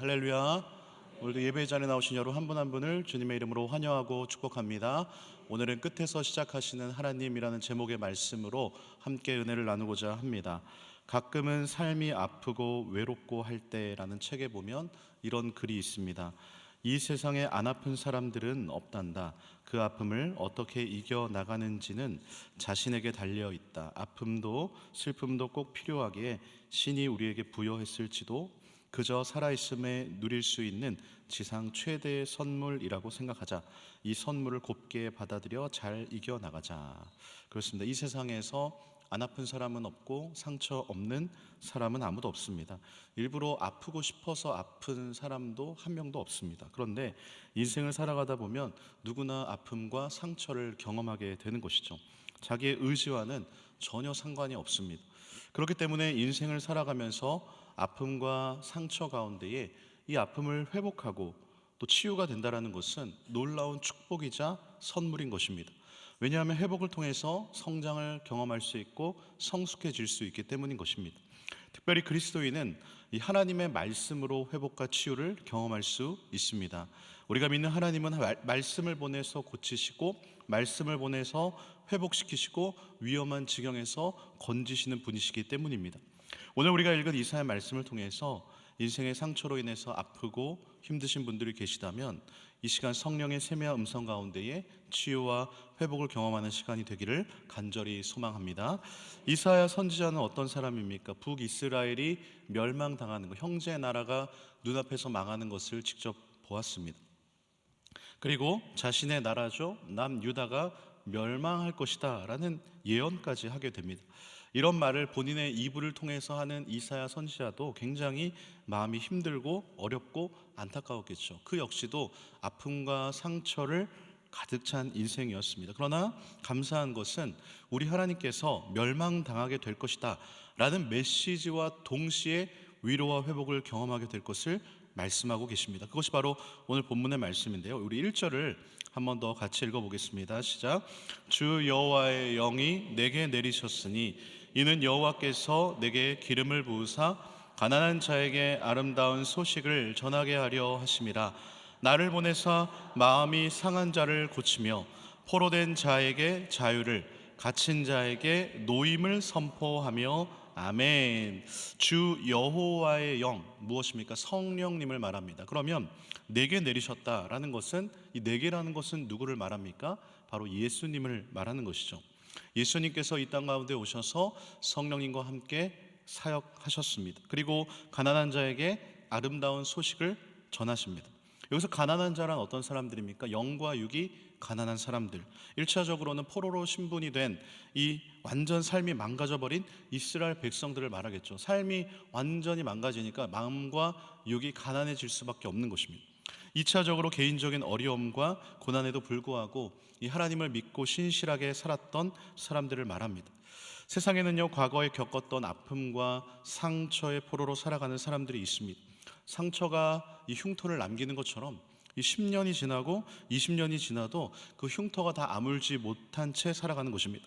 할렐루야. 오늘도 예배 자리에 나오신 여러분 한 분 한 분을 주님의 이름으로 환영하고 축복합니다. 오늘은 끝에서 시작하시는 하나님이라는 제목의 말씀으로 함께 은혜를 나누고자 합니다. 가끔은 삶이 아프고 외롭고 할 때라는 책에 보면 이런 글이 있습니다. 이 세상에 안 아픈 사람들은 없단다. 그 아픔을 어떻게 이겨나가는지는 자신에게 달려있다. 아픔도 슬픔도 꼭 필요하기에 신이 우리에게 부여했을지도 그저 살아있음에 누릴 수 있는 지상 최대의 선물이라고 생각하자. 이 선물을 곱게 받아들여 잘 이겨나가자. 그렇습니다. 이 세상에서 안 아픈 사람은 없고 상처 없는 사람은 아무도 없습니다. 일부러 아프고 싶어서 아픈 사람도 한 명도 없습니다. 그런데 인생을 살아가다 보면 누구나 아픔과 상처를 경험하게 되는 것이죠. 자기의 의지와는 전혀 상관이 없습니다. 그렇기 때문에 인생을 살아가면서 아픔과 상처 가운데에 이 아픔을 회복하고 또 치유가 된다는 것은 놀라운 축복이자 선물인 것입니다. 왜냐하면 회복을 통해서 성장을 경험할 수 있고 성숙해질 수 있기 때문인 것입니다. 특별히 그리스도인은 이 하나님의 말씀으로 회복과 치유를 경험할 수 있습니다. 우리가 믿는 하나님은 말씀을 보내서 고치시고 말씀을 보내서 회복시키시고 위험한 지경에서 건지시는 분이시기 때문입니다. 오늘 우리가 읽은 이사야 말씀을 통해서 인생의 상처로 인해서 아프고 힘드신 분들이 계시다면 이 시간 성령의 세미한 음성 가운데에 치유와 회복을 경험하는 시간이 되기를 간절히 소망합니다. 이사야 선지자는 어떤 사람입니까? 북이스라엘이 멸망당하는 것, 형제 나라가 눈앞에서 망하는 것을 직접 보았습니다. 그리고 자신의 나라죠, 남유다가 멸망할 것이다 라는 예언까지 하게 됩니다. 이런 말을 본인의 이불을 통해서 하는 이사야 선지자도 굉장히 마음이 힘들고 어렵고 안타까웠겠죠. 그 역시도 아픔과 상처를 가득 찬 인생이었습니다. 그러나 감사한 것은 우리 하나님께서 멸망당하게 될 것이다 라는 메시지와 동시에 위로와 회복을 경험하게 될 것을 말씀하고 계십니다. 그것이 바로 오늘 본문의 말씀인데요. 우리 1절을 한 번 더 같이 읽어보겠습니다. 시작. 주 여호와의 영이 내게 내리셨으니 이는 여호와께서 내게 기름을 부으사 가난한 자에게 아름다운 소식을 전하게 하려 하심이라. 나를 보내사 마음이 상한 자를 고치며 포로된 자에게 자유를, 갇힌 자에게 노임을 선포하며 아멘. 주 여호와의 영, 무엇입니까? 성령님을 말합니다. 그러면 내게 내리셨다라는 것은, 이 내게라는 것은 누구를 말합니까? 바로 예수님을 말하는 것이죠. 예수님께서 이 땅 가운데 오셔서 성령님과 함께 사역하셨습니다. 그리고 가난한 자에게 아름다운 소식을 전하십니다. 여기서 가난한 자란 어떤 사람들입니까? 영과 육이 가난한 사람들. 1차적으로는 포로로 신분이 된 이 완전 삶이 망가져버린 이스라엘 백성들을 말하겠죠. 삶이 완전히 망가지니까 마음과 육이 가난해질 수밖에 없는 것입니다. 2차적으로 개인적인 어려움과 고난에도 불구하고 이 하나님을 믿고 신실하게 살았던 사람들을 말합니다. 세상에는요, 과거에 겪었던 아픔과 상처의 포로로 살아가는 사람들이 있습니다. 상처가 이 흉터를 남기는 것처럼 이 10년이 지나고 20년이 지나도 그 흉터가 다 아물지 못한 채 살아가는 것입니다.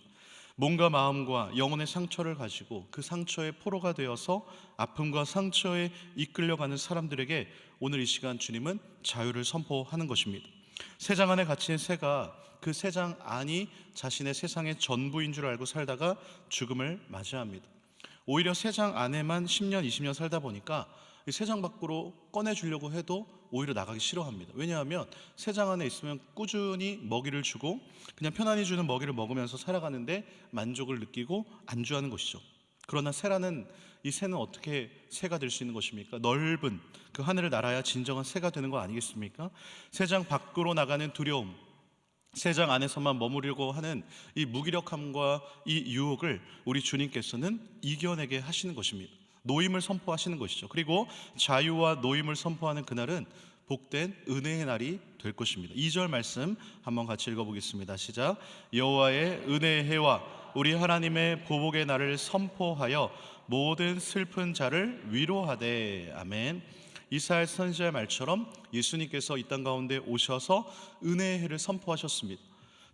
몸과 마음과 영혼의 상처를 가지고 그 상처의 포로가 되어서 아픔과 상처에 이끌려가는 사람들에게 오늘 이 시간 주님은 자유를 선포하는 것입니다. 새장 안에 갇힌 새가 그 새장 안이 자신의 세상의 전부인 줄 알고 살다가 죽음을 맞이합니다. 오히려 새장 안에만 10년, 20년 살다 보니까 이 새장 밖으로 꺼내주려고 해도 오히려 나가기 싫어합니다. 왜냐하면 새장 안에 있으면 꾸준히 먹이를 주고 그냥 편안히 주는 먹이를 먹으면서 살아가는데 만족을 느끼고 안주하는 것이죠. 그러나 이 새는 어떻게 새가 될 수 있는 것입니까? 넓은 그 하늘을 날아야 진정한 새가 되는 거 아니겠습니까? 새장 밖으로 나가는 두려움, 새장 안에서만 머무르려고 하는 이 무기력함과 이 유혹을 우리 주님께서는 이겨내게 하시는 것입니다. 노임을 선포하시는 것이죠. 그리고 자유와 노임을 선포하는 그날은 복된 은혜의 날이 될 것입니다. 2절 말씀 한번 같이 읽어보겠습니다. 시작. 여호와의 은혜의 해와 우리 하나님의 보복의 날을 선포하여 모든 슬픈 자를 위로하되 아멘. 이사야 선지자의 말처럼 예수님께서 이 땅 가운데 오셔서 은혜의 해를 선포하셨습니다.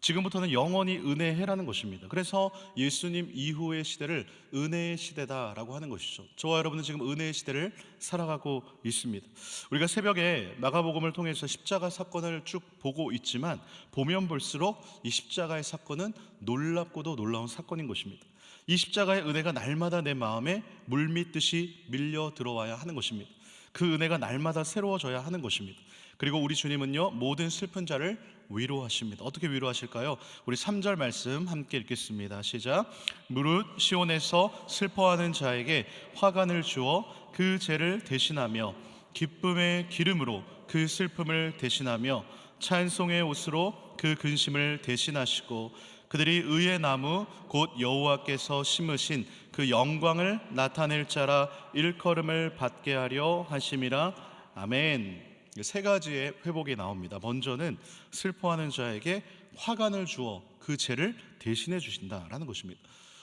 지금부터는 영원히 은혜해라는 것입니다. 그래서 예수님 이후의 시대를 은혜의 시대다라고 하는 것이죠. 저와 여러분은 지금 은혜의 시대를 살아가고 있습니다. 우리가 새벽에 마가복음을 통해서 십자가 사건을 쭉 보고 있지만 보면 볼수록 이 십자가의 사건은 놀랍고도 놀라운 사건인 것입니다. 이 십자가의 은혜가 날마다 내 마음에 물밀듯이 밀려 들어와야 하는 것입니다. 그 은혜가 날마다 새로워져야 하는 것입니다. 그리고 우리 주님은요, 모든 슬픈 자를 위로하십니다. 어떻게 위로하실까요? 우리 3절 말씀 함께 읽겠습니다. 시작. 무릇 시온에서 슬퍼하는 자에게 화관을 주어 그 죄를 대신하며 기쁨의 기름으로 그 슬픔을 대신하며 찬송의 옷으로 그 근심을 대신하시고 그들이 의의 나무 곧 여호와께서 심으신 그 영광을 나타낼 자라 일컬음을 받게 하려 하심이라. 아멘. 세 가지의 회복이 나옵니다. 먼저는 슬퍼하는 자에게 화관을 주어 그 죄를 대신해 주신다라는 것입니다.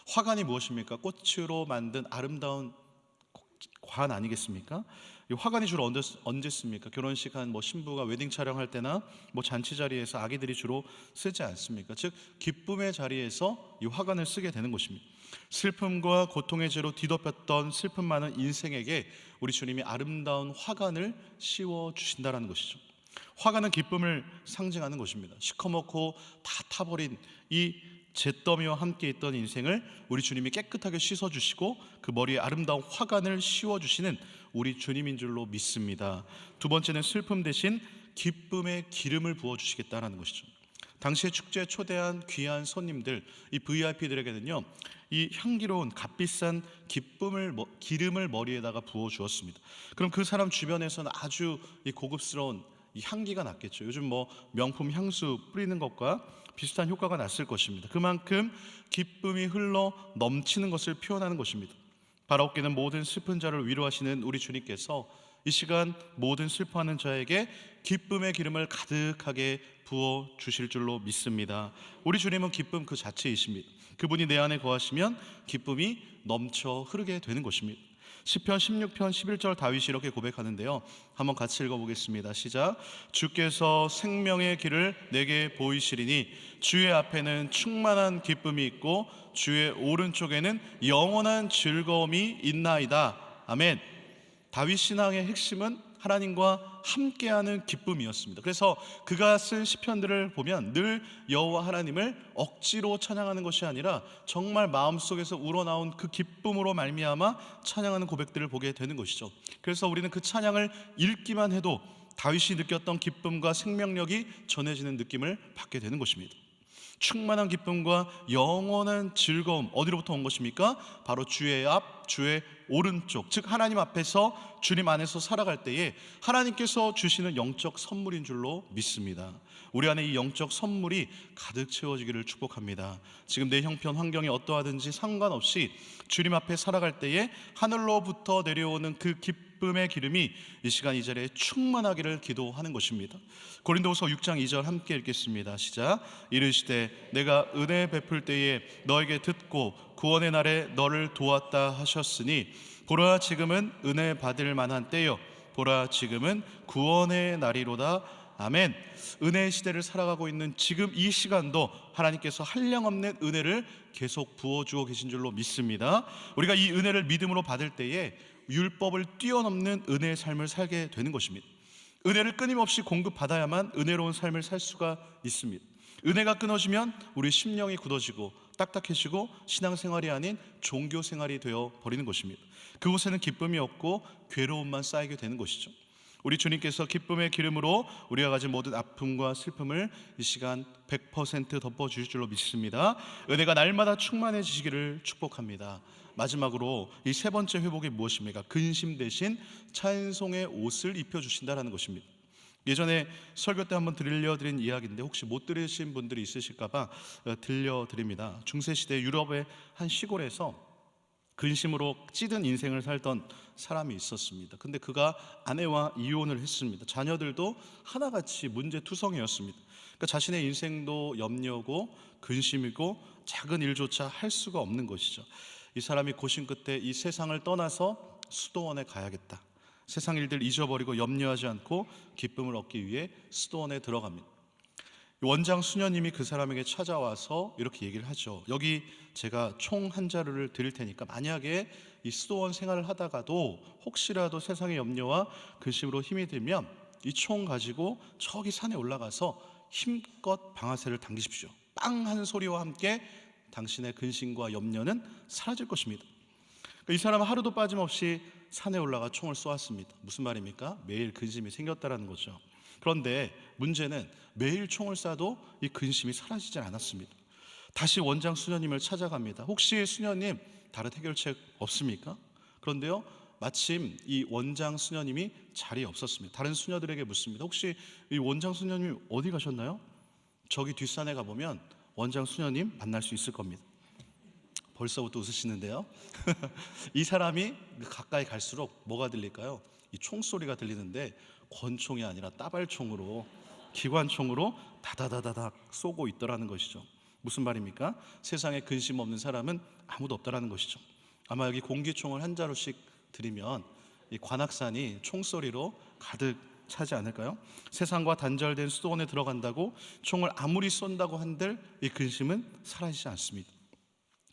화관이 무엇입니까? 꽃으로 만든 아름다운 관 아니겠습니까? 이 화관이 주로 언제 씁니까? 결혼식 한 신부가 웨딩 촬영할 때나 잔치 자리에서 아기들이 주로 쓰지 않습니까? 즉 기쁨의 자리에서 이 화관을 쓰게 되는 것입니다. 슬픔과 고통의 죄로 뒤덮였던 슬픔 많은 인생에게 우리 주님이 아름다운 화관을 씌워 주신다라는 것이죠. 화관은 기쁨을 상징하는 것입니다. 시커멓고 다 타버린 이 잿더미와 함께 있던 인생을 우리 주님이 깨끗하게 씻어주시고 그 머리에 아름다운 화관을 씌워주시는 우리 주님인 줄로 믿습니다. 두 번째는 슬픔 대신 기쁨의 기름을 부어주시겠다는 것이죠. 당시에 축제에 초대한 귀한 손님들, 이 VIP들에게는요, 이 향기로운 값비싼 기름을 머리에다가 부어 주었습니다. 그럼 그 사람 주변에서는 아주 이 고급스러운 이 향기가 났겠죠. 요즘 명품 향수 뿌리는 것과 비슷한 효과가 났을 것입니다. 그만큼 기쁨이 흘러 넘치는 것을 표현하는 것입니다. 바라옵기는 모든 슬픈 자를 위로하시는 우리 주님께서 이 시간 모든 슬퍼하는 자에게 기쁨의 기름을 가득하게 부어 주실 줄로 믿습니다. 우리 주님은 기쁨 그 자체이십니다. 그분이 내 안에 거하시면 기쁨이 넘쳐 흐르게 되는 것입니다. 시편 16편 11절 다윗이 이렇게 고백하는데요, 한번 같이 읽어보겠습니다. 시작. 주께서 생명의 길을 내게 보이시리니 주의 앞에는 충만한 기쁨이 있고 주의 오른쪽에는 영원한 즐거움이 있나이다. 아멘. 다윗 신앙의 핵심은 하나님과 함께하는 기쁨이었습니다. 그래서 그가 쓴 시편들을 보면 늘 여호와 하나님을 억지로 찬양하는 것이 아니라 정말 마음속에서 우러나온 그 기쁨으로 말미암아 찬양하는 고백들을 보게 되는 것이죠. 그래서 우리는 그 찬양을 읽기만 해도 다윗이 느꼈던 기쁨과 생명력이 전해지는 느낌을 받게 되는 것입니다. 충만한 기쁨과 영원한 즐거움, 어디로부터 온 것입니까? 바로 주의 앞, 주의 오른쪽, 즉 하나님 앞에서 주님 안에서 살아갈 때에 하나님께서 주시는 영적 선물인 줄로 믿습니다. 우리 안에 이 영적 선물이 가득 채워지기를 축복합니다. 지금 내 형편 환경이 어떠하든지 상관없이 주님 앞에 살아갈 때에 하늘로부터 내려오는 그 기쁨의 기름이 이 시간 이 자리에 충만하기를 기도하는 것입니다. 고린도후서 6장 2절 함께 읽겠습니다. 시작. 이르시되 내가 은혜 베풀 때에 너에게 듣고 구원의 날에 너를 도왔다 하셨으니 보라 지금은 은혜 받을 만한 때요 보라 지금은 구원의 날이로다. 아멘. 은혜의 시대를 살아가고 있는 지금 이 시간도 하나님께서 한량없는 은혜를 계속 부어주어 계신 줄로 믿습니다. 우리가 이 은혜를 믿음으로 받을 때에 율법을 뛰어넘는 은혜의 삶을 살게 되는 것입니다. 은혜를 끊임없이 공급받아야만 은혜로운 삶을 살 수가 있습니다. 은혜가 끊어지면 우리 심령이 굳어지고 딱딱해지고 신앙생활이 아닌 종교생활이 되어 버리는 것입니다. 그곳에는 기쁨이 없고 괴로움만 쌓이게 되는 것이죠. 우리 주님께서 기쁨의 기름으로 우리가 가진 모든 아픔과 슬픔을 이 시간 100% 덮어주실 줄로 믿습니다. 은혜가 날마다 충만해지시기를 축복합니다. 마지막으로 이 세 번째 회복이 무엇입니까? 근심 대신 찬송의 옷을 입혀주신다는 것입니다. 예전에 설교 때 한번 들려드린 이야기인데 혹시 못 들으신 분들이 있으실까봐 들려드립니다. 중세시대 유럽의 한 시골에서 근심으로 찌든 인생을 살던 사람이 있었습니다. 근데 그가 아내와 이혼을 했습니다. 자녀들도 하나같이 문제투성이었습니다. 그러니까 자신의 인생도 염려고 근심이고 작은 일조차 할 수가 없는 것이죠. 이 사람이 고심 끝에 이 세상을 떠나서 수도원에 가야겠다. 세상 일들 잊어버리고 염려하지 않고 기쁨을 얻기 위해 수도원에 들어갑니다. 원장 수녀님이 그 사람에게 찾아와서 이렇게 얘기를 하죠. 여기 제가 총 한 자루를 드릴 테니까 만약에 이 수도원 생활을 하다가도 혹시라도 세상의 염려와 근심으로 힘이 들면 이 총 가지고 저기 산에 올라가서 힘껏 방아쇠를 당기십시오. 빵 하는 소리와 함께 당신의 근심과 염려는 사라질 것입니다. 이 사람은 하루도 빠짐없이 산에 올라가 총을 쏘았습니다. 무슨 말입니까? 매일 근심이 생겼다라는 거죠. 그런데 문제는 매일 총을 쏴도 이 근심이 사라지지 않았습니다. 다시 원장 수녀님을 찾아갑니다. 혹시 수녀님 다른 해결책 없습니까? 그런데요, 마침 이 원장 수녀님이 자리에 없었습니다. 다른 수녀들에게 묻습니다. 혹시 이 원장 수녀님 어디 가셨나요? 저기 뒷산에 가보면 원장 수녀님 만날 수 있을 겁니다. 벌써부터 웃으시는데요. 이 사람이 가까이 갈수록 뭐가 들릴까요? 이 총소리가 들리는데 권총이 아니라 따발총으로, 기관총으로 다다다다닥 쏘고 있더라는 것이죠. 무슨 말입니까? 세상에 근심 없는 사람은 아무도 없다라는 것이죠. 아마 여기 공기총을 한 자루씩 드리면 이 관악산이 총소리로 가득 차지 않을까요? 세상과 단절된 수도원에 들어간다고 총을 아무리 쏜다고 한들 이 근심은 사라지지 않습니다.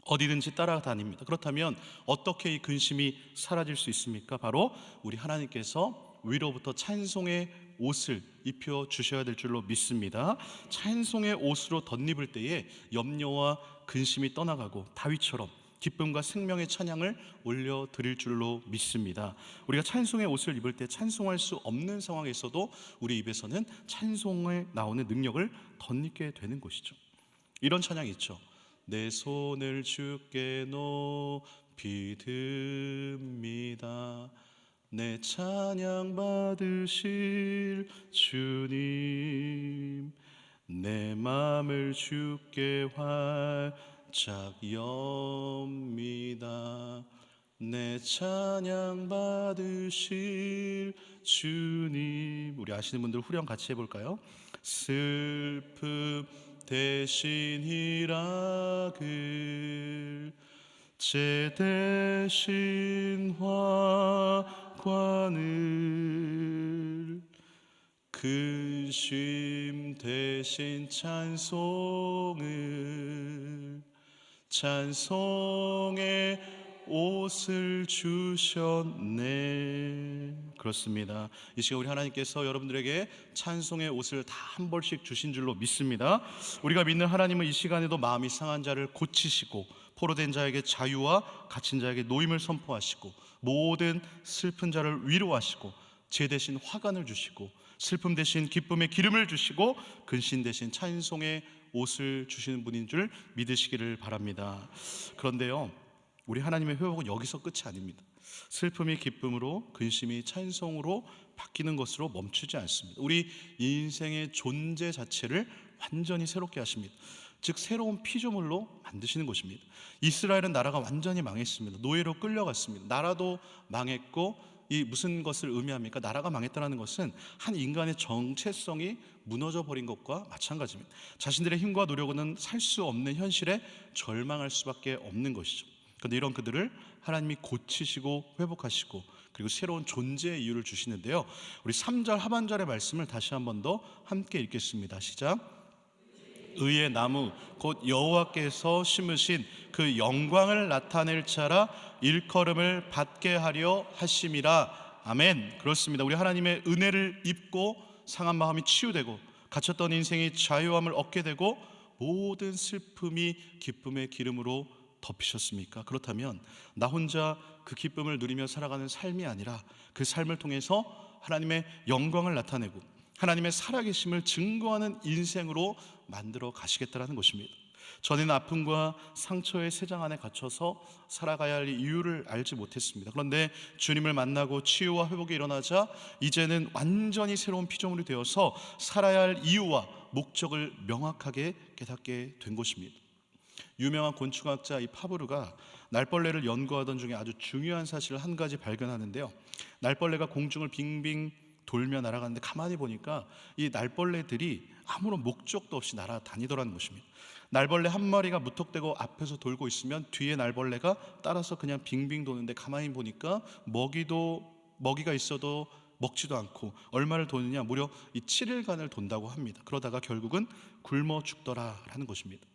어디든지 따라다닙니다. 그렇다면 어떻게 이 근심이 사라질 수 있습니까? 바로 우리 하나님께서 위로부터 찬송의 옷을 입혀 주셔야 될 줄로 믿습니다. 찬송의 옷으로 덧입을 때에 염려와 근심이 떠나가고 다윗처럼 기쁨과 생명의 찬양을 올려드릴 줄로 믿습니다. 우리가 찬송의 옷을 입을 때 찬송할 수 없는 상황에서도 우리 입에서는 찬송에 나오는 능력을 덧입게 되는 것이죠. 이런 찬양이 있죠. 내 손을 주께 높이 듭니다. 내 찬양 받으실 주님, 내 맘을 주께 활짝 엽니다. 내 찬양 받으실 주님. 우리 아시는 분들 후렴 같이 해볼까요? 슬픔 대신 희락을, 제 대신 화관을, 근심 대신 찬송을, 찬송의 옷을 주셨네. 그렇습니다. 이 시간 우리 하나님께서 여러분들에게 찬송의 옷을 다 한 벌씩 주신 줄로 믿습니다. 우리가 믿는 하나님은 이 시간에도 마음이 상한 자를 고치시고, 포로된 자에게 자유와 갇힌 자에게 노임을 선포하시고, 모든 슬픈 자를 위로하시고, 제 대신 화관을 주시고, 슬픔 대신 기쁨의 기름을 주시고, 근심 대신 찬송의 옷을 주시는 분인 줄 믿으시기를 바랍니다. 그런데요, 우리 하나님의 회복은 여기서 끝이 아닙니다. 슬픔이 기쁨으로, 근심이 찬송으로 바뀌는 것으로 멈추지 않습니다. 우리 인생의 존재 자체를 완전히 새롭게 하십니다. 즉 새로운 피조물로 만드시는 것입니다. 이스라엘은 나라가 완전히 망했습니다. 노예로 끌려갔습니다. 나라도 망했고, 이 무슨 것을 의미합니까? 나라가 망했다는 것은 한 인간의 정체성이 무너져 버린 것과 마찬가지입니다. 자신들의 힘과 노력으로는 살 수 없는 현실에 절망할 수밖에 없는 것이죠. 그런데 이런 그들을 하나님이 고치시고 회복하시고, 그리고 새로운 존재의 이유를 주시는데요, 우리 3절 하반절의 말씀을 다시 한 번 더 함께 읽겠습니다. 시작. 의의 나무 곧 여호와께서 심으신 그 영광을 나타낼 자라 일컬음을 받게 하려 하심이라. 아멘. 그렇습니다. 우리 하나님의 은혜를 입고 상한 마음이 치유되고, 갇혔던 인생이 자유함을 얻게 되고, 모든 슬픔이 기쁨의 기름으로 덮이셨습니까? 그렇다면 나 혼자 그 기쁨을 누리며 살아가는 삶이 아니라 그 삶을 통해서 하나님의 영광을 나타내고 하나님의 살아계심을 증거하는 인생으로 만들어 가시겠다는 것입니다. 전에는 아픔과 상처의 세장 안에 갇혀서 살아가야 할 이유를 알지 못했습니다. 그런데 주님을 만나고 치유와 회복이 일어나자 이제는 완전히 새로운 피조물이 되어서 살아야 할 이유와 목적을 명확하게 깨닫게 된 것입니다. 유명한 곤충학자 이 파브르가 날벌레를 연구하던 중에 아주 중요한 사실을 한 가지 발견하는데요, 날벌레가 공중을 빙빙 돌며 날아가는데 가만히 보니까 이 날벌레들이 아무런 목적도 없이 날아다니더라는 것입니다. 날벌레 한 마리가 무턱대고 앞에서 돌고 있으면 뒤에 날벌레가 따라서 그냥 빙빙 도는데, 가만히 보니까 먹이가 있어도 먹지도 않고 얼마를 도느냐, 무려 이 7일간을 돈다고 합니다. 그러다가 결국은 굶어 죽더라라는 것입니다.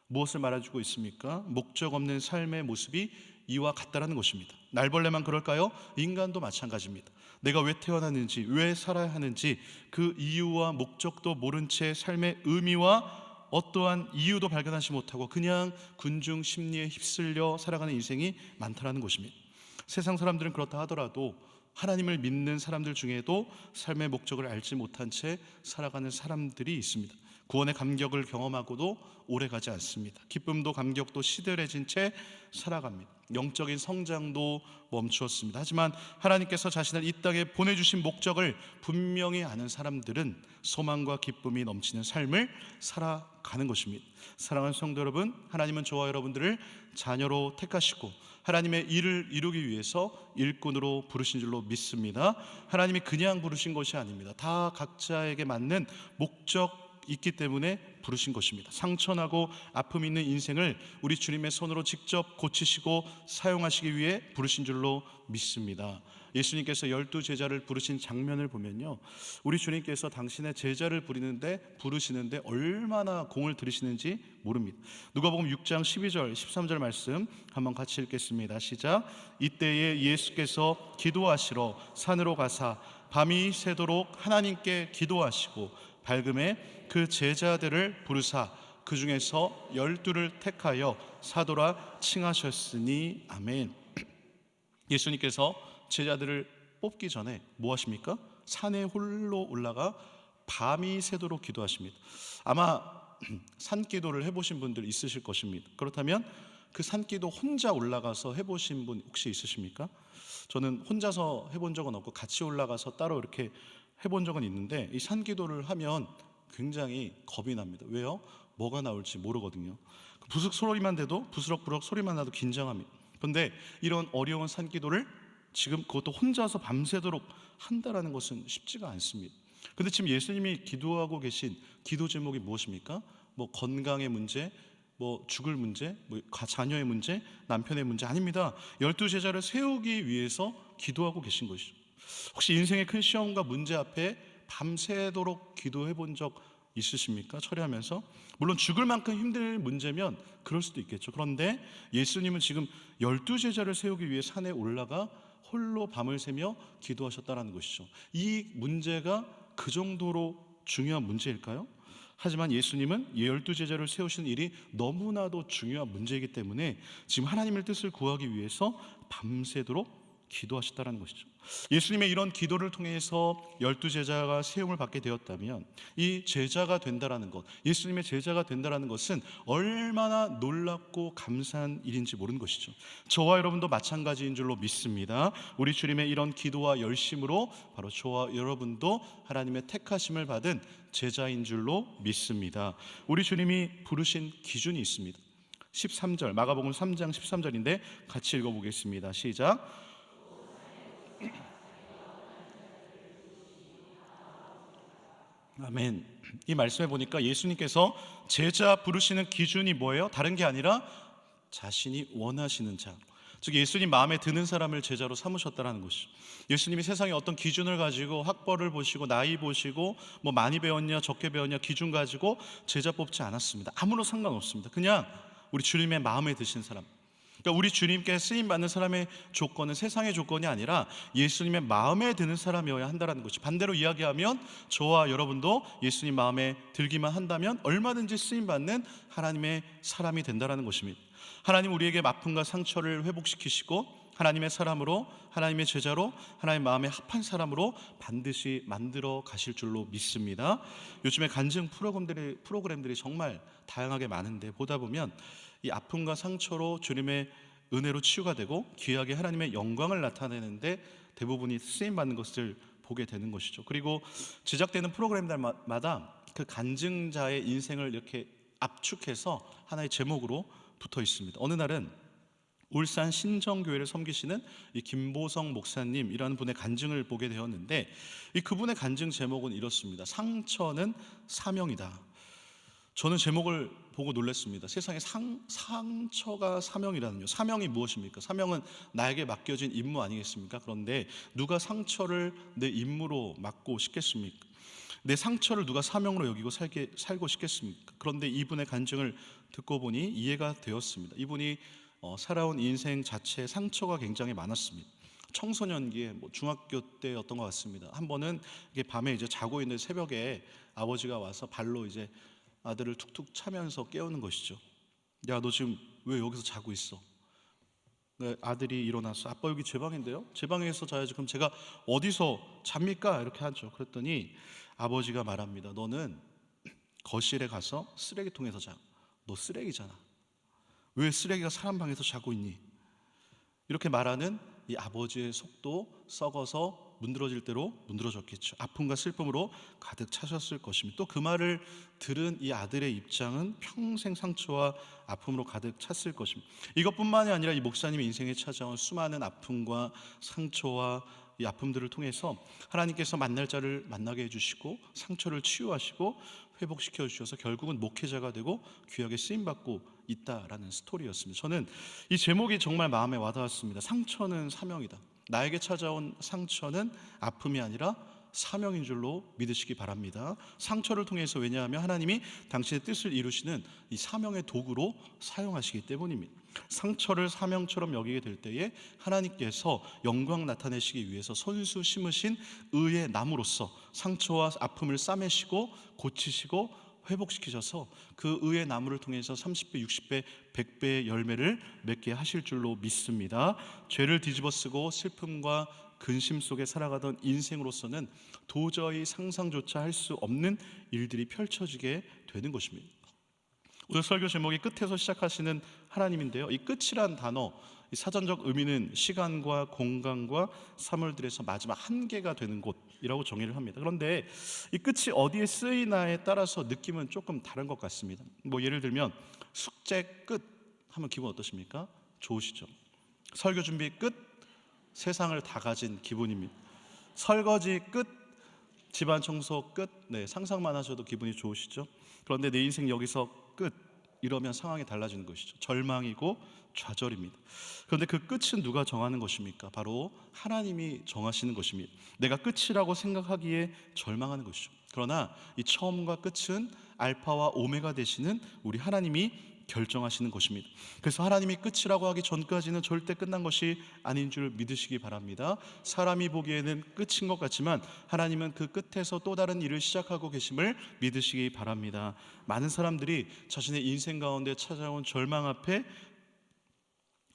무엇을 말해주고 있습니까? 목적 없는 삶의 모습이 이와 같다라는 것입니다. 날벌레만 그럴까요? 인간도 마찬가지입니다. 내가 왜 태어났는지, 왜 살아야 하는지 그 이유와 목적도 모른 채 삶의 의미와 어떠한 이유도 발견하지 못하고 그냥 군중 심리에 휩쓸려 살아가는 인생이 많다라는 것입니다. 세상 사람들은 그렇다 하더라도 하나님을 믿는 사람들 중에도 삶의 목적을 알지 못한 채 살아가는 사람들이 있습니다. 구원의 감격을 경험하고도 오래가지 않습니다. 기쁨도 감격도 시들해진 채 살아갑니다. 영적인 성장도 멈추었습니다. 하지만 하나님께서 자신을 이 땅에 보내주신 목적을 분명히 아는 사람들은 소망과 기쁨이 넘치는 삶을 살아가는 것입니다. 사랑하는 성도 여러분, 하나님은 저와 여러분들을 자녀로 택하시고 하나님의 일을 이루기 위해서 일꾼으로 부르신 줄로 믿습니다. 하나님이 그냥 부르신 것이 아닙니다. 다 각자에게 맞는 목적 있기 때문에 부르신 것입니다. 상처나고 아픔 있는 인생을 우리 주님의 손으로 직접 고치시고 사용하시기 위해 부르신 줄로 믿습니다. 예수님께서 12제자를 부르신 장면을 보면요, 우리 주님께서 당신의 제자를 부르시는데 얼마나 공을 들이시는지 모릅니다. 누가복음 6장 12절 13절 말씀 한번 같이 읽겠습니다. 시작. 이때에 예수께서 기도하시러 산으로 가사 밤이 새도록 하나님께 기도하시고 밝음에 그 제자들을 부르사 그 중에서 12를 택하여 사도라 칭하셨으니 아멘. 예수님께서 제자들을 뽑기 전에 뭐 하십니까? 산에 홀로 올라가 밤이 새도록 기도하십니다. 아마 산기도를 해보신 분들 있으실 것입니다. 그렇다면 그 산기도 혼자 올라가서 해보신 분 혹시 있으십니까? 저는 혼자서 해본 적은 없고 같이 올라가서 따로 이렇게 해본 적은 있는데, 이 산기도를 하면 굉장히 겁이 납니다. 왜요? 뭐가 나올지 모르거든요. 부스럭 소리만 돼도, 부스럭부럭 소리만 나도 긴장합니다. 그런데 이런 어려운 산기도를 지금 그것도 혼자서 밤새도록 한다라는 것은 쉽지가 않습니다. 그런데 지금 예수님이 기도하고 계신 기도 제목이 무엇입니까? 뭐 건강의 문제, 뭐 죽을 문제, 뭐 자녀의 문제, 남편의 문제 아닙니다. 12제자를 세우기 위해서 기도하고 계신 것이죠. 혹시 인생의 큰 시험과 문제 앞에 밤새도록 기도해 본 적 있으십니까? 처리하면서. 물론 죽을 만큼 힘든 문제면 그럴 수도 있겠죠. 그런데 예수님은 지금 12제자를 세우기 위해 산에 올라가 홀로 밤을 새며 기도하셨다는 것이죠. 이 문제가 그 정도로 중요한 문제일까요? 하지만 예수님은 12제자를 세우시는 일이 너무나도 중요한 문제이기 때문에 지금 하나님의 뜻을 구하기 위해서 밤새도록 기도하셨다는 것이죠. 예수님의 이런 기도를 통해서 12제자가 세움을 받게 되었다면 이 제자가 된다라는 것, 예수님의 제자가 된다라는 것은 얼마나 놀랍고 감사한 일인지 모르는 것이죠. 저와 여러분도 마찬가지인 줄로 믿습니다. 우리 주님의 이런 기도와 열심으로 바로 저와 여러분도 하나님의 택하심을 받은 제자인 줄로 믿습니다. 우리 주님이 부르신 기준이 있습니다. 13절, 마가복음 3장 13절인데 같이 읽어보겠습니다. 시작. 아멘. 이 말씀에 보니까 예수님께서 제자 부르시는 기준이 뭐예요? 다른 게 아니라 자신이 원하시는 자, 즉 예수님 마음에 드는 사람을 제자로 삼으셨다는 것이죠. 예수님이 세상에 어떤 기준을 가지고 학벌을 보시고 나이 보시고 뭐 많이 배웠냐 적게 배웠냐 기준 가지고 제자 뽑지 않았습니다. 아무런 상관없습니다. 그냥 우리 주님의 마음에 드신 사람, 그러니까 우리 주님께 쓰임받는 사람의 조건은 세상의 조건이 아니라 예수님의 마음에 드는 사람이어야 한다는 것이, 반대로 이야기하면 저와 여러분도 예수님 마음에 들기만 한다면 얼마든지 쓰임받는 하나님의 사람이 된다는 것입니다. 하나님 우리에게 아픔과 상처를 회복시키시고 하나님의 사람으로, 하나님의 제자로, 하나님 마음에 합한 사람으로 반드시 만들어 가실 줄로 믿습니다. 요즘에 간증 프로그램들이 정말 다양하게 많은데 보다 보면 이 아픔과 상처로 주님의 은혜로 치유가 되고 귀하게 하나님의 영광을 나타내는데 대부분이 쓰임받는 것을 보게 되는 것이죠. 그리고 제작되는 프로그램들마다 그 간증자의 인생을 이렇게 압축해서 하나의 제목으로 붙어 있습니다. 어느 날은 울산 신정교회를 섬기시는 이 김보성 목사님이라는 분의 간증을 보게 되었는데, 이 그분의 간증 제목은 이렇습니다. 상처는 사명이다. 저는 제목을 보고 놀랐습니다. 세상에 상처가 사명이라는요. 사명이 무엇입니까? 사명은 나에게 맡겨진 임무 아니겠습니까? 그런데 누가 상처를 내 임무로 맡고 싶겠습니까? 내 상처를 누가 사명으로 여기고 살고 싶겠습니까? 그런데 이분의 간증을 듣고 보니 이해가 되었습니다. 이분이 살아온 인생 자체에 상처가 굉장히 많았습니다. 청소년기에 중학교 때였던 것 같습니다. 한 번은 이게 밤에 이제 자고 있는 새벽에 아버지가 와서 발로 이제 아들을 툭툭 차면서 깨우는 것이죠. 야, 너 지금 왜 여기서 자고 있어? 아들이 일어나서 아빠 여기 제 방인데요? 제 방에서 자야지. 그럼 제가 어디서 잡니까? 이렇게 하죠. 그랬더니 아버지가 말합니다. 너는 거실에 가서 쓰레기통에서 자. 너 쓰레기잖아. 왜 쓰레기가 사람 방에서 자고 있니? 이렇게 말하는 이 아버지의 속도 썩어서 문드러질 대로 문드러졌겠죠. 아픔과 슬픔으로 가득 차셨을 것입니다. 또 그 말을 들은 이 아들의 입장은 평생 상처와 아픔으로 가득 찼을 것입니다. 이것뿐만이 아니라 이 목사님의 인생에 찾아온 수많은 아픔과 상처와 이 아픔들을 통해서 하나님께서 만날 자를 만나게 해주시고 상처를 치유하시고 회복시켜 주셔서 결국은 목회자가 되고 귀하게 쓰임받고 있다라는 스토리였습니다. 저는 이 제목이 정말 마음에 와닿았습니다. 상처는 사명이다. 나에게 찾아온 상처는 아픔이 아니라 사명인 줄로 믿으시기 바랍니다. 상처를 통해서, 왜냐하면 하나님이 당신의 뜻을 이루시는 이 사명의 도구로 사용하시기 때문입니다. 상처를 사명처럼 여기게 될 때에 하나님께서 영광 나타내시기 위해서 손수 심으신 의의 나무로서 상처와 아픔을 싸매시고 고치시고 회복시키셔서 그 의의 나무를 통해서 30배, 60배, 100배의 열매를 맺게 하실 줄로 믿습니다. 죄를 뒤집어쓰고 슬픔과 근심 속에 살아가던 인생으로서는 도저히 상상조차 할 수 없는 일들이 펼쳐지게 되는 것입니다. 오늘 설교 제목이 끝에서 시작하시는 하나님인데요. 이 끝이란 단어, 이 사전적 의미는 시간과 공간과 사물들에서 마지막 한계가 되는 곳이라고 정의를 합니다. 그런데 이 끝이 어디에 쓰이나에 따라서 느낌은 조금 다른 것 같습니다. 예를 들면 숙제 끝 하면 기분 어떠십니까? 좋으시죠? 설교 준비 끝, 세상을 다 가진 기분입니다. 설거지 끝, 집안 청소 끝, 상상만 하셔도 기분이 좋으시죠? 그런데 내 인생 여기서 끝, 이러면 상황이 달라지는 것이죠. 절망이고 좌절입니다. 그런데 그 끝은 누가 정하는 것입니까? 바로 하나님이 정하시는 것입니다. 내가 끝이라고 생각하기에 절망하는 것이죠. 그러나 이 처음과 끝은 알파와 오메가 되시는 우리 하나님이 결정하시는 것입니다. 그래서 하나님이 끝이라고 하기 전까지는 절대 끝난 것이 아닌 줄 믿으시기 바랍니다. 사람이 보기에는 끝인 것 같지만 하나님은 그 끝에서 또 다른 일을 시작하고 계심을 믿으시기 바랍니다. 많은 사람들이 자신의 인생 가운데 찾아온 절망 앞에,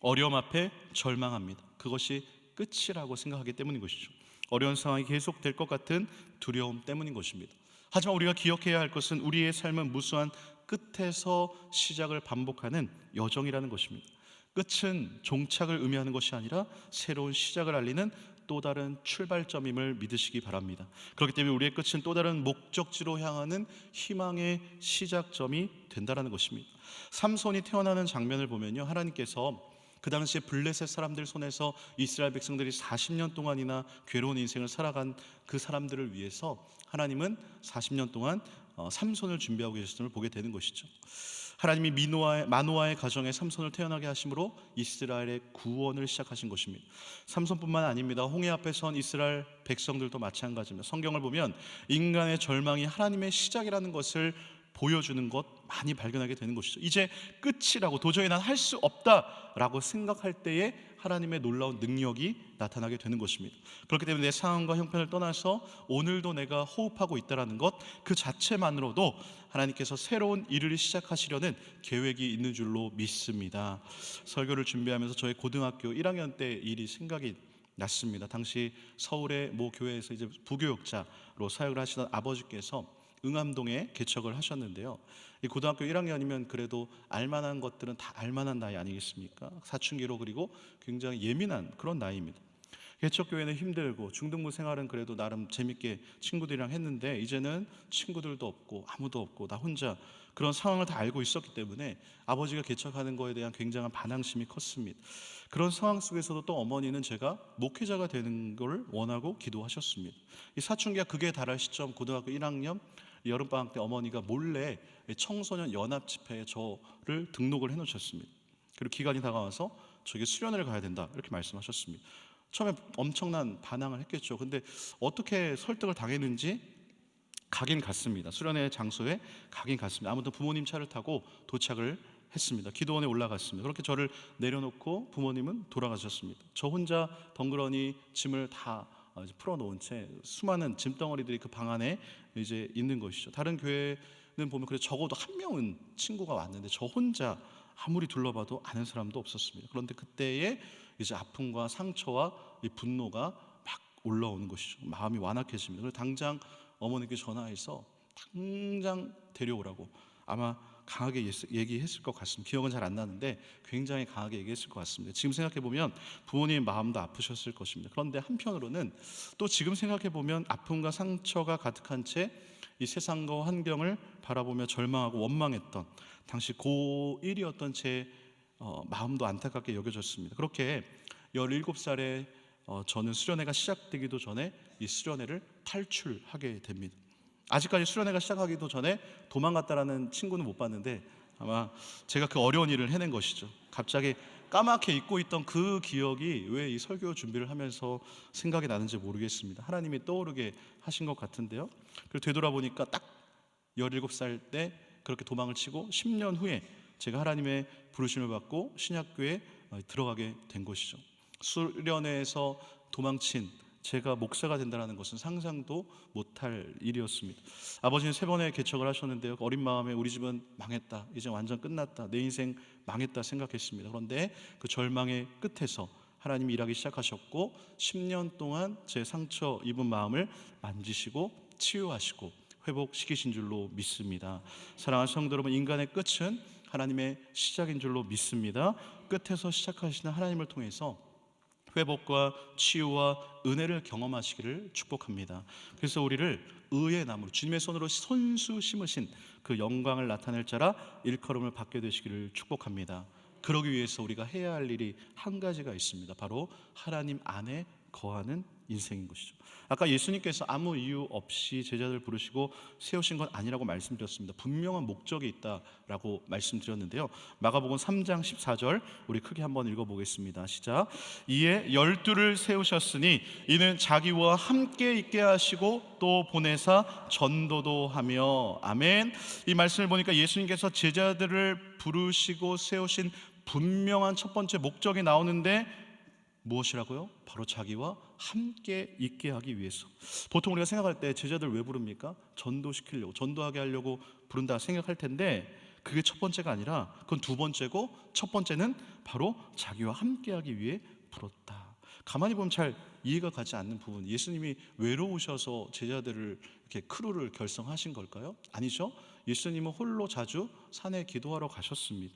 어려움 앞에 절망합니다. 그것이 끝이라고 생각하기 때문인 것이죠. 어려운 상황이 계속될 것 같은 두려움 때문인 것입니다. 하지만 우리가 기억해야 할 것은 우리의 삶은 무수한 끝에서 시작을 반복하는 여정이라는 것입니다. 끝은 종착을 의미하는 것이 아니라 새로운 시작을 알리는 또 다른 출발점임을 믿으시기 바랍니다. 그렇기 때문에 우리의 끝은 또 다른 목적지로 향하는 희망의 시작점이 된다는 것입니다. 삼손이 태어나는 장면을 보면요, 하나님께서 그 당시에 블레셋 사람들 손에서 이스라엘 백성들이 40년 동안이나 괴로운 인생을 살아간 그 사람들을 위해서 하나님은 40년 동안 삼손을 준비하고 계셨음을 보게 되는 것이죠. 하나님이 마노아의 가정에 삼손을 태어나게 하심으로 이스라엘의 구원을 시작하신 것입니다. 삼손뿐만 아닙니다. 홍해 앞에 선 이스라엘 백성들도 마찬가지입니다. 성경을 보면 인간의 절망이 하나님의 시작이라는 것을 보여주는 것 많이 발견하게 되는 것이죠. 이제 끝이라고, 도저히 난 할 수 없다라고 생각할 때에 하나님의 놀라운 능력이 나타나게 되는 것입니다. 그렇기 때문에 내 상황과 형편을 떠나서 오늘도 내가 호흡하고 있다는 것, 그 자체만으로도 하나님께서 새로운 일을 시작하시려는 계획이 있는 줄로 믿습니다. 설교를 준비하면서 저희 고등학교 1학년 때 일이 생각이 났습니다. 당시 서울의 모 교회에서 이제 부교육자로 사역을 하시던 아버지께서 응암동에 개척을 하셨는데요. 이 고등학교 1학년이면 그래도 알만한 것들은 다 알만한 나이 아니겠습니까? 사춘기로, 그리고 굉장히 예민한 그런 나이입니다. 개척교회는 힘들고 중등부 생활은 그래도 나름 재밌게 친구들이랑 했는데 이제는 친구들도 없고 아무도 없고 나 혼자, 그런 상황을 다 알고 있었기 때문에 아버지가 개척하는 거에 대한 굉장한 반항심이 컸습니다. 그런 상황 속에서도 또 어머니는 제가 목회자가 되는 걸 원하고 기도하셨습니다. 이 사춘기가 극에 달할 시점, 고등학교 1학년 여름방학 때 어머니가 몰래 청소년 연합 집회에 저를 등록을 해놓으셨습니다. 그리고 기간이 다가와서 저에게 수련회를 가야 된다 이렇게 말씀하셨습니다. 처음에 엄청난 반항을 했겠죠. 근데 어떻게 설득을 당했는지 가긴 갔습니다. 수련회 장소에 가긴 갔습니다. 아무튼 부모님 차를 타고 도착을 했습니다. 기도원에 올라갔습니다. 그렇게 저를 내려놓고 부모님은 돌아가셨습니다. 저 혼자 덩그러니 짐을 다 풀어놓은 채 수많은 짐덩어리들이 그 방 안에 이제 있는 것이죠. 다른 교회는 보면 그래 적어도 한 명은 친구가 왔는데 저 혼자 아무리 둘러봐도 아는 사람도 없었습니다. 그런데 그때의 이제 아픔과 상처와 이 분노가 막 올라오는 것이죠. 마음이 완악해집니다. 그래서 당장 어머니께 전화해서 당장 데려오라고 아마 강하게 얘기했을 것 같습니다. 기억은 잘 안 나는데 굉장히 강하게 얘기했을 것 같습니다. 지금 생각해보면 부모님 마음도 아프셨을 것입니다. 그런데 한편으로는 또 지금 생각해보면 아픔과 상처가 가득한 채 이 세상과 환경을 바라보며 절망하고 원망했던 당시 고1이었던 제 마음도 안타깝게 여겨졌습니다. 그렇게 17살에 저는 수련회가 시작되기도 전에 이 수련회를 탈출하게 됩니다. 아직까지 수련회가 시작하기도 전에 도망갔다라는 친구는 못 봤는데 아마 제가 그 어려운 일을 해낸 것이죠. 갑자기 까맣게 잊고 있던 그 기억이 왜 이 설교 준비를 하면서 생각이 나는지 모르겠습니다. 하나님이 떠오르게 하신 것 같은데요. 그리고 되돌아보니까 딱 17살 때 그렇게 도망을 치고 10년 후에 제가 하나님의 부르심을 받고 신약교회에 들어가게 된 것이죠. 수련회에서 도망친 제가 목사가 된다는 것은 상상도 못할 일이었습니다. 아버지는 3번의 개척을 하셨는데요. 어린 마음에 우리 집은 망했다, 이제 완전 끝났다, 내 인생 망했다 생각했습니다. 그런데 그 절망의 끝에서 하나님이 일하기 시작하셨고 10년 동안 제 상처 입은 마음을 만지시고 치유하시고 회복시키신 줄로 믿습니다. 사랑하는 성도 여러분, 인간의 끝은 하나님의 시작인 줄로 믿습니다. 끝에서 시작하시는 하나님을 통해서 회복과 치유와 은혜를 경험하시기를 축복합니다. 그래서 우리를 의의 나무로 주님의 손으로 손수 심으신 그 영광을 나타낼 자라 일컬음을 받게 되시기를 축복합니다. 그러기 위해서 우리가 해야 할 일이 한 가지가 있습니다. 바로 하나님 안에 거하는 인생인 것이죠. 아까 예수님께서 아무 이유 없이 제자들 부르시고 세우신 건 아니라고 말씀드렸습니다. 분명한 목적이 있다라고 말씀드렸는데요. 마가복음 3장 14절 우리 크게 한번 읽어보겠습니다. 시작. 이에 12를 세우셨으니 이는 자기와 함께 있게 하시고 또 보내사 전도도 하며. 아멘. 이 말씀을 보니까 예수님께서 제자들을 부르시고 세우신 분명한 첫 번째 목적이 나오는데 무엇이라고요? 바로 자기와 함께 있게 하기 위해서. 보통 우리가 생각할 때 제자들 왜 부릅니까? 전도시키려고, 전도하게 하려고 부른다 생각할 텐데 그게 첫 번째가 아니라 그건 두 번째고 첫 번째는 바로 자기와 함께 하기 위해 부렀다. 가만히 보면 잘 이해가 가지 않는 부분, 예수님이 외로우셔서 제자들을 이렇게 크루를 결성하신 걸까요? 아니죠. 예수님은 홀로 자주 산에 기도하러 가셨습니다.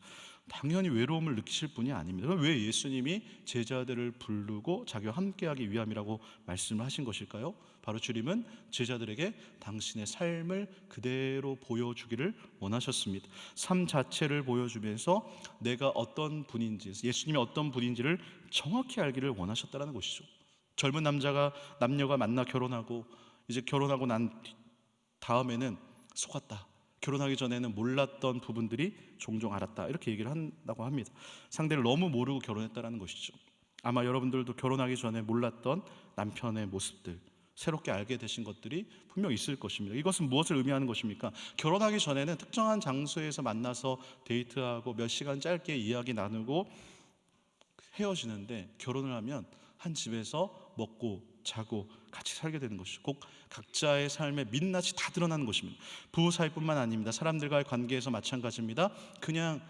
당연히 외로움을 느끼실 분이 아닙니다. 그럼 왜 예수님이 제자들을 부르고 자기와 함께하기 위함이라고 말씀을 하신 것일까요? 바로 주님은 제자들에게 당신의 삶을 그대로 보여주기를 원하셨습니다. 삶 자체를 보여주면서 내가 어떤 분인지, 예수님이 어떤 분인지를 정확히 알기를 원하셨다는 것이죠. 젊은 남녀가 만나 결혼하고 이제 결혼하고 난 다음에는 속았다, 결혼하기 전에는 몰랐던 부분들이 종종 알았다, 이렇게 얘기를 한다고 합니다. 상대를 너무 모르고 결혼했다는 것이죠. 아마 여러분들도 결혼하기 전에 몰랐던 남편의 모습들, 새롭게 알게 되신 것들이 분명 있을 것입니다. 이것은 무엇을 의미하는 것입니까? 결혼하기 전에는 특정한 장소에서 만나서 데이트하고 몇 시간 짧게 이야기 나누고 헤어지는데, 결혼을 하면 한 집에서 먹고 자고 같이 살게 되는 것이죠. 꼭 각자의 삶의 민낯이 다 드러나는 것입니다. 부부 사이뿐만 아닙니다. 사람들과의 관계에서 마찬가지입니다. 그냥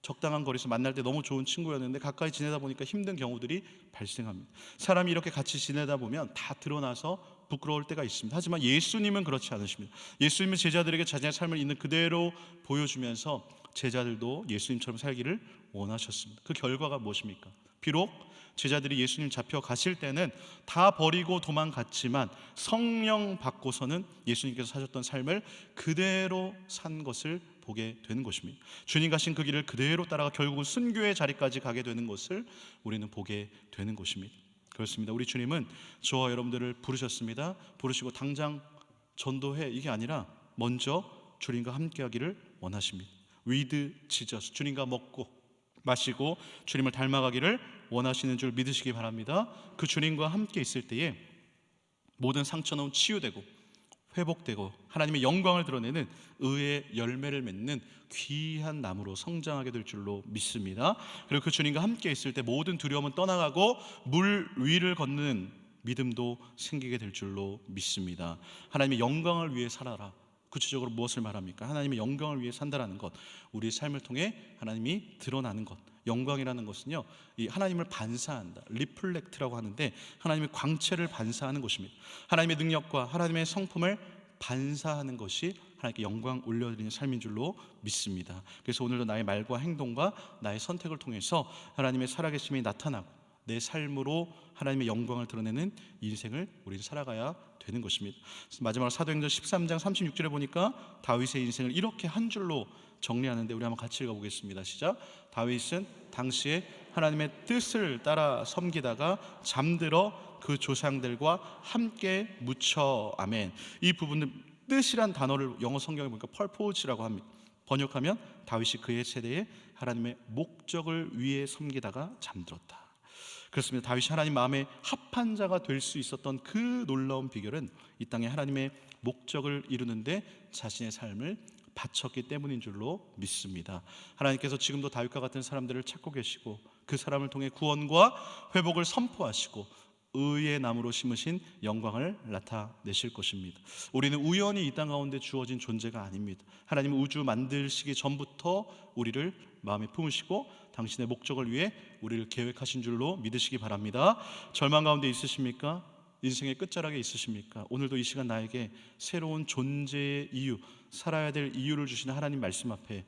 적당한 거리에서 만날 때 너무 좋은 친구였는데 가까이 지내다 보니까 힘든 경우들이 발생합니다. 사람이 이렇게 같이 지내다 보면 다 드러나서 부끄러울 때가 있습니다. 하지만 예수님은 그렇지 않으십니다. 예수님은 제자들에게 자신의 삶을 있는 그대로 보여주면서 제자들도 예수님처럼 살기를 원하셨습니다. 그 결과가 무엇입니까? 비록 제자들이 예수님 잡혀가실 때는 다 버리고 도망갔지만 성령 받고서는 예수님께서 사셨던 삶을 그대로 산 것을 보게 되는 것입니다. 주님 가신 그 길을 그대로 따라가 결국은 순교의 자리까지 가게 되는 것을 우리는 보게 되는 것입니다. 그렇습니다. 우리 주님은 저와 여러분들을 부르셨습니다. 부르시고 당장 전도해, 이게 아니라 먼저 주님과 함께하기를 원하십니다. with Jesus, 주님과 먹고 마시고 주님을 닮아가기를 원하시는 줄 믿으시기 바랍니다. 그 주님과 함께 있을 때에 모든 상처는 치유되고 회복되고 하나님의 영광을 드러내는 의의 열매를 맺는 귀한 나무로 성장하게 될 줄로 믿습니다. 그리고 그 주님과 함께 있을 때 모든 두려움은 떠나가고 물 위를 걷는 믿음도 생기게 될 줄로 믿습니다. 하나님의 영광을 위해 살아라. 구체적으로 무엇을 말합니까? 하나님의 영광을 위해 산다라는 것, 우리의 삶을 통해 하나님이 드러나는 것. 영광이라는 것은요, 이 하나님을 반사한다, 리플렉트라고 하는데 하나님의 광채를 반사하는 것입니다. 하나님의 능력과 하나님의 성품을 반사하는 것이 하나님께 영광 올려드리는 삶인 줄로 믿습니다. 그래서 오늘도 나의 말과 행동과 나의 선택을 통해서 하나님의 살아계심이 나타나고 내 삶으로 하나님의 영광을 드러내는 인생을 우리는 살아가야 되는 것입니다. 마지막으로 사도행전 13장 36절에 보니까 다윗의 인생을 이렇게 한 줄로 정리하는데 우리 한번 같이 읽어보겠습니다. 시작. 다윗은 당시에 하나님의 뜻을 따라 섬기다가 잠들어 그 조상들과 함께 묻혀. 아멘. 이 부분은 뜻이란 단어를 영어 성경에 보니까 purpose라고 합니다. 번역하면 다윗이 그의 세대에 하나님의 목적을 위해 섬기다가 잠들었다. 그렇습니다. 다윗이 하나님 마음에 합한 자가 될 수 있었던 그 놀라운 비결은 이 땅에 하나님의 목적을 이루는데 자신의 삶을 바쳤기 때문인 줄로 믿습니다. 하나님께서 지금도 다윗과 같은 사람들을 찾고 계시고 그 사람을 통해 구원과 회복을 선포하시고 의의 나무로 심으신 영광을 나타내실 것입니다. 우리는 우연히 이 땅 가운데 주어진 존재가 아닙니다. 하나님은 우주 만드시기 전부터 우리를 마음에 품으시고 당신의 목적을 위해 우리를 계획하신 줄로 믿으시기 바랍니다. 절망 가운데 있으십니까? 인생의 끝자락에 있으십니까? 오늘도 이 시간 나에게 새로운 존재의 이유, 살아야 될 이유를 주시는 하나님 말씀 앞에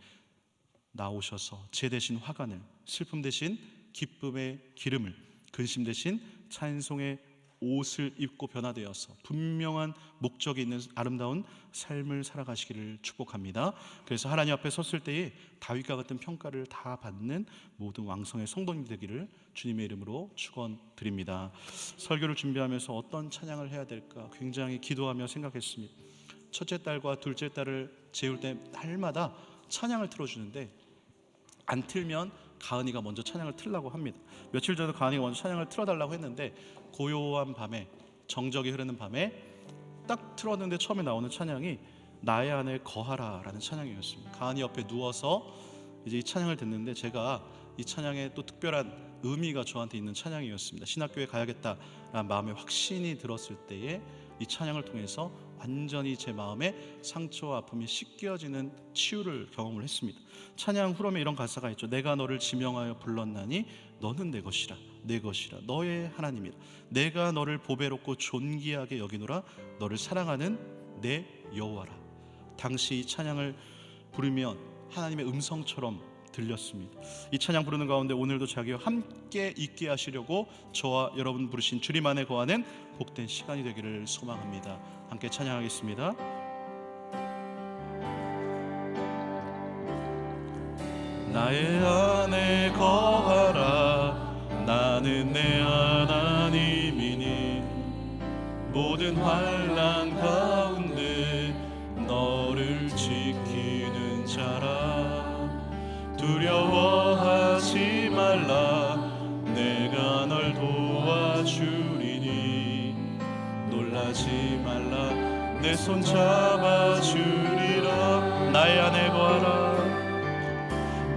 나오셔서 제 대신 화관을, 슬픔 대신 기쁨의 기름을, 근심 대신 찬송의 옷을 입고 변화되어서 분명한 목적이 있는 아름다운 삶을 살아가시기를 축복합니다. 그래서 하나님 앞에 섰을 때에 다윗과 같은 평가를 다 받는 모든 왕성의 성도님 되기를 주님의 이름으로 축원드립니다. 설교를 준비하면서 어떤 찬양을 해야 될까 굉장히 기도하며 생각했습니다. 첫째 딸과 둘째 딸을 재울 때 날마다 찬양을 틀어주는데 안 틀면 가은이가 먼저 찬양을 틀라고 합니다. 며칠 전에 가은이가 먼저 찬양을 틀어달라고 했는데 고요한 밤에, 정적이 흐르는 밤에 딱 틀었는데 처음에 나오는 찬양이 나의 안에 거하라 라는 찬양이었습니다. 가은이 옆에 누워서 이제 이 찬양을 듣는데 제가 이 찬양에 또 특별한 의미가 저한테 있는 찬양이었습니다. 신학교에 가야겠다라는 마음에 확신이 들었을 때에 이 찬양을 통해서 완전히 제 마음에 상처와 아픔이 씻겨지는 치유를 경험을 했습니다. 찬양 후렴에 이런 가사가 있죠. 내가 너를 지명하여 불렀나니 너는 내 것이라, 내 것이라, 너의 하나님이라. 내가 너를 보배롭고 존귀하게 여기노라. 너를 사랑하는 내 여호와라. 당시 이 찬양을 부르면 하나님의 음성처럼 들렸습니다. 이 찬양 부르는 가운데 오늘도 자기와 함께 있게 하시려고 저와 여러분 부르신 주님 안에 거하는 복된 시간이 되기를 소망합니다. 함께 찬양하겠습니다. 나의 안에 거하라. 나는 내 하나님이니 모든 환난 가운데 너를 지키는 자라. 두려워하지 말라. 내가 널 도와주리니 놀라지 말라. 내 손 잡아주리라. 나의 안에 거하라.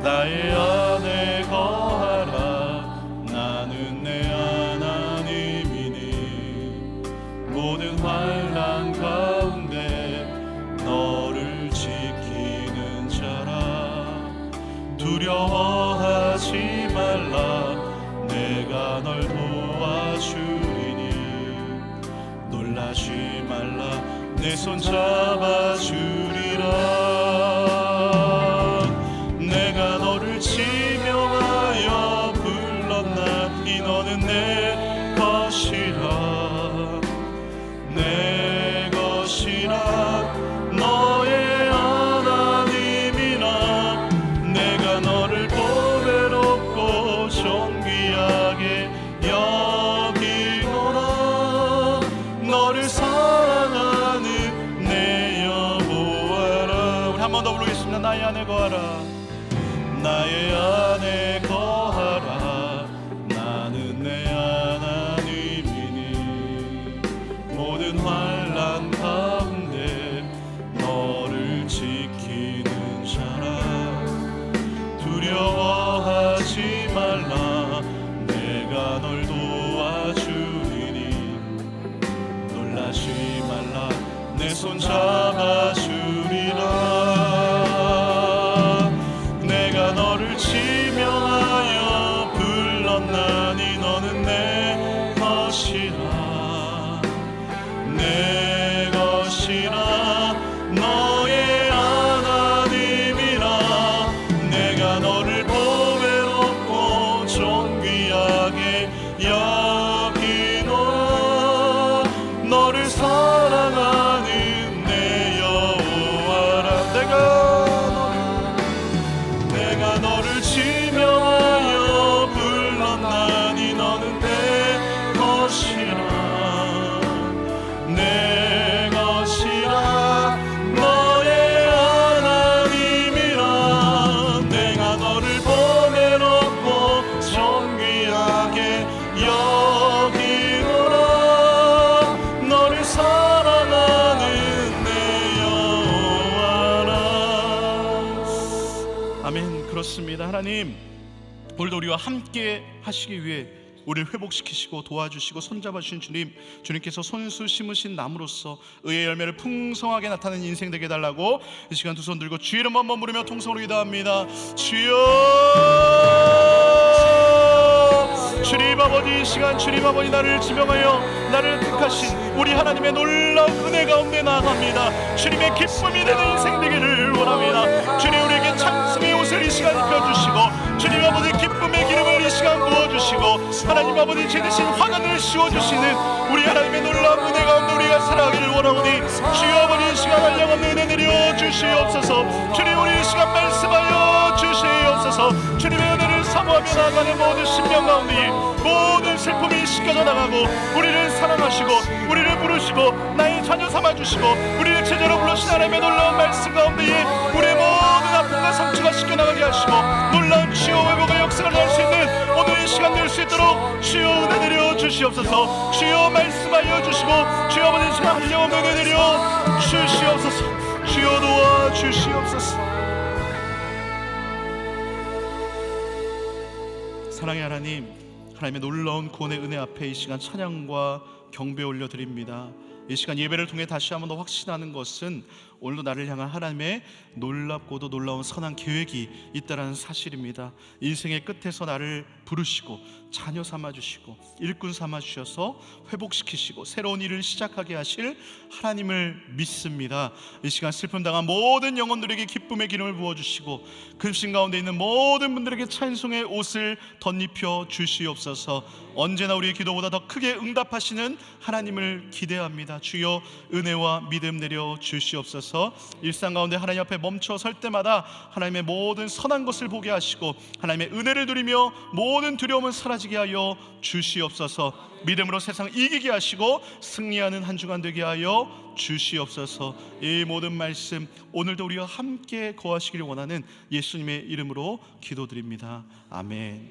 나의 안에 거하라. 나는 내 하나님이니 모든 환난 가운데 너를 지키는 자라. 두려워하지 말라. 내가 널 도와주리니 놀라지 말라. 내 손 잡아주리라. 내가 너를 지명하여 불렀나니 너는 내 것이라. 내 것이라. 너의 하나님이라. 내가 너를 보배롭고 존귀하게 여기노라. 너를 사랑하는 내 여호와 나의 안에 거하라. 나의 안에 거하라. 나는 내 하나님이니 모든 환난 가운데 너를 지키는 자라. 두려워하지 말라. 내가 널 도와주리니 놀라지 말라. 내 손 잡아주리라. 내가 너를 지명하여 불렀나니 너는 내 것이라. 내 것이라. 너의 하나님이라. 내가 너를 보배롭고 존귀하게 여기노라. 너를 사랑하는 내 여호와라. 내가 너를 지명하여 불렀나니 너는 내 것이라. 내 것이라. 너의 하나님이라. 내가 너를 보배롭고 존귀하게 여기노라. 너를 사랑하는 내 여호와라. 아멘. 그렇습니다. 하나님, 오늘도 우리와 함께 하시기 위해 우리를 회복시키시고 도와주시고 손잡아 주신 주님, 주님께서 손수 심으신 나무로서 의의 열매를 풍성하게 나타내는 인생 되게 해달라고 이 시간 두 손 들고 주의 이름 한번 부르며 통성으로 기도합니다. 주여, 주님 아버지, 이 시간 주님 아버지 나를 지명하여 나를 택하신 우리 하나님의 놀라운 은혜 가운데 나아갑니다. 주님의 기쁨이 되는 인생 되기를 원합니다. 주님, 우리에게 찬송의 옷을 이 시간 입혀주시고 주님 아버지 기쁨의 기름을 이 시간 부어주시고 하나님 아버지 제 대신 화관을 씌워주시는 우리 하나님의 놀라운 은혜 가운데 우리가 살아가기를 원하오니 주여 아버지 이 시간 한량없는 은혜 내려 주시옵소서. 주님, 우리 이 시간 말씀하여 주시옵소서. 주님의 은혜를 사모하며 나아가는 모든 심령 가운데 모든 슬픔이 씻겨져 나가고 우리를 사랑하시고 우리를 부르시고 나의 자녀 삼아주시고 우리를 제자로 불러신 하나님의 놀라운 말씀 가운데에 우리의 모든 아픔과 상처가 씻겨나가게 하시고 놀라운 치유 회복의 역사를 할 수 있는 오늘 이 시간 될 수 있도록 주여 은혜 내려 주시옵소서. 주여 말씀하여 주시고 주여 아버지 시간 한량없는 은혜 내려 주시옵소서. 주여 도와 주시옵소서. 사랑의 하나님, 하나님의 놀라운 구원의 은혜 앞에 이 시간 찬양과 경배 올려드립니다. 이 시간 예배를 통해 다시 한번 더 확신하는 것은 오늘도 나를 향한 하나님의 놀랍고도 놀라운 선한 계획이 있다는 사실입니다. 인생의 끝에서 나를 부르시고 자녀 삼아주시고 일꾼 삼아주셔서 회복시키시고 새로운 일을 시작하게 하실 하나님을 믿습니다. 이 시간 슬픔 당한 모든 영혼들에게 기쁨의 기름을 부어주시고 근심 가운데 있는 모든 분들에게 찬송의 옷을 덧입혀 주시옵소서. 언제나 우리의 기도보다 더 크게 응답하시는 하나님을 기대합니다. 주여 은혜와 믿음 내려 주시옵소서. 일상 가운데 하나님 앞에 멈춰 설 때마다 하나님의 모든 선한 것을 보게 하시고 하나님의 은혜를 누리며 모든 두려움을 사라지게 하여 주시옵소서. 믿음으로 세상 이기게 하시고 승리하는 한 주간 되게 하여 주시옵소서. 이 모든 말씀 오늘도 우리와 함께 거하시기를 원하는 예수님의 이름으로 기도드립니다. 아멘.